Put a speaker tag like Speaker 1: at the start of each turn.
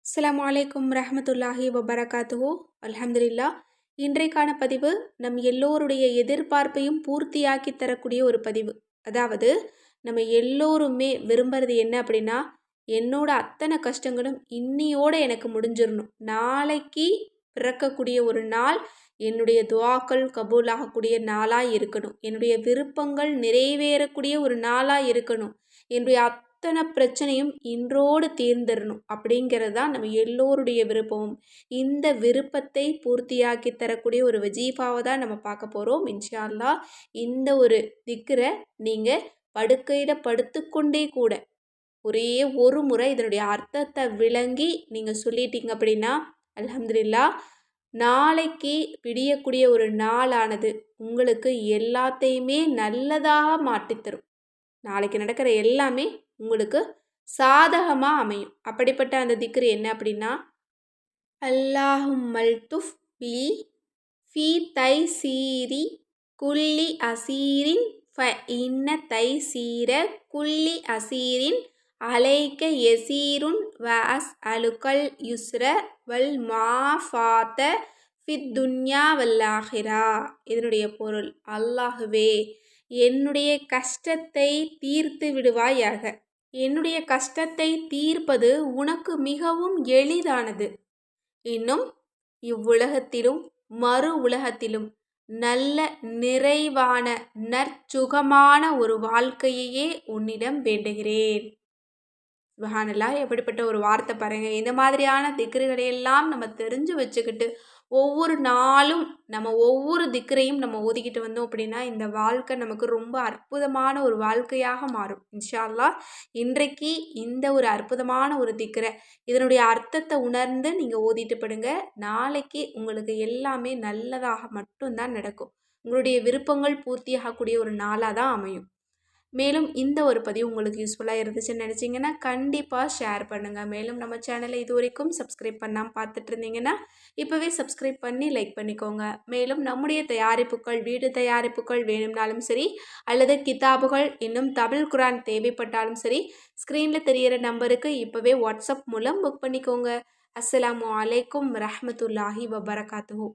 Speaker 1: அஸ்ஸலாமு அலைக்கும் ரஹ்மத்துல்லாஹி வபரகாத்துஹு. அல்ஹம்துலில்லாஹ். இன்றைக்கான பதிவு நம் எல்லோருடைய எதிர்பார்ப்பையும் பூர்த்தியாக்கி தரக்கூடிய ஒரு பதிவு. அதாவது நம்ம எல்லோருமே விரும்புறது என்ன அப்படின்னா, என்னோட அத்தனை கஷ்டங்களும் இன்னியோட எனக்கு முடிஞ்சிடணும். நாளைக்கு பிறக்கக்கூடிய ஒரு நாள் என்னுடைய துஆக்கள் கபூலாகக்கூடிய நாளாக இருக்கணும். என்னுடைய விருப்பங்கள் நிறைவேறக்கூடிய ஒரு நாளாக இருக்கணும். என்னுடைய அத்தனை பிரச்சனையும் இன்றோடு தீர்ந்துடணும் அப்படிங்கிறது தான் நம்ம எல்லோருடைய விருப்பமும். இந்த விருப்பத்தை பூர்த்தியாக்கி தரக்கூடிய ஒரு வஜீஃபாவை தான் நம்ம பார்க்க போகிறோம் இன்ஷா அல்லாஹ். இந்த ஒரு திக்ரை நீங்கள் படுக்கையில் படுத்துக்கொண்டே கூட ஒரே ஒரு முறை இதனுடைய அர்த்தத்தை விளங்கி நீங்கள் சொல்லிட்டீங்க அப்படின்னா அல்ஹம்துலில்லாஹ், நாளைக்கு விடியக்கூடிய ஒரு நாளானது உங்களுக்கு எல்லாத்தையுமே நல்லதாக மாற்றித்தரும். நாளைக்கு நடக்கிற எல்லாமே உங்களுக்கு சாதகமாக அமையும். அப்படிப்பட்ட அந்த திக்ரு என்ன அப்படின்னா, அல்லாஹும்மல் துஃப் பி ஃபி தைசீரி குல்லி அசீரின் ஃப இன்ன தைசீர குல்லி அசீரின் அலைக்க யசீருன் வ அஸ் அலுக்கல் யுஸ்ர வல் மாஃபாத்த ஃபித் துன்யா வல் ஆஹிரா. இதனுடைய பொருள், அல்லாஹுவே என்னுடைய கஷ்டத்தை தீர்த்து விடுவாயாக. என்னுடைய கஷ்டத்தை தீர்ப்பது உனக்கு மிகவும் எளிதானது. இன்னும் இவ்வுலகத்திலும் மறு உலகத்திலும் நல்ல நிறைவான நற்சுகமான ஒரு வாழ்க்கையையே உன்னிடம் வேண்டுகிறேன். சுப்ஹானல்லாஹ், எப்படிப்பட்ட ஒரு வார்த்தை பாருங்க. இந்த மாதிரியான திக்ருகளை எல்லாம் நம்ம தெரிஞ்சு வச்சுக்கிட்டு ஒவ்வொரு நாளும் நம்ம ஒவ்வொரு திக்ரையும் நம்ம ஓதிக்கிட்டு வந்தோம் அப்படின்னா இந்த வாழ்க்கை நமக்கு ரொம்ப அற்புதமான ஒரு வாழ்க்கையாக மாறும் இன்ஷா அல்லாஹ். இன்றைக்கு இந்த ஒரு அற்புதமான ஒரு திக்ரை இதனுடைய அர்த்தத்தை உணர்ந்து நீங்கள் ஓதிட்டு படுங்க. நாளைக்கு உங்களுக்கு எல்லாமே நல்லதாக மட்டும்தான் நடக்கும். உங்களுடைய விருப்பங்கள் பூர்த்தியாகக்கூடிய ஒரு நாளாக தான் அமையும். மேலும் இந்த ஒரு பதிவு உங்களுக்கு யூஸ்ஃபுல்லாக இருந்துச்சுன்னு நினச்சிங்கன்னா கண்டிப்பாக ஷேர் பண்ணுங்கள். மேலும் நம்ம சேனலை இது வரைக்கும் சப்ஸ்கிரைப் பண்ணாமல் பார்த்துட்டு இருந்தீங்கன்னா இப்போவே சப்ஸ்கிரைப் பண்ணி லைக் பண்ணிக்கோங்க. மேலும் நம்முடைய தயாரிப்புகள், வீடு தயாரிப்புகள் வேணும்னாலும் சரி, அல்லது கிதாபுகள், இன்னும் தமிழ் குரான் தேவைப்பட்டாலும் சரி, ஸ்க்ரீனில் தெரிகிற நம்பருக்கு இப்போவே வாட்ஸ்அப் மூலம் புக் பண்ணிக்கோங்க. அஸ்ஸலாமு அலைக்கும் ரஹ்மத்துல்லாஹி வபரகாத்துஹு.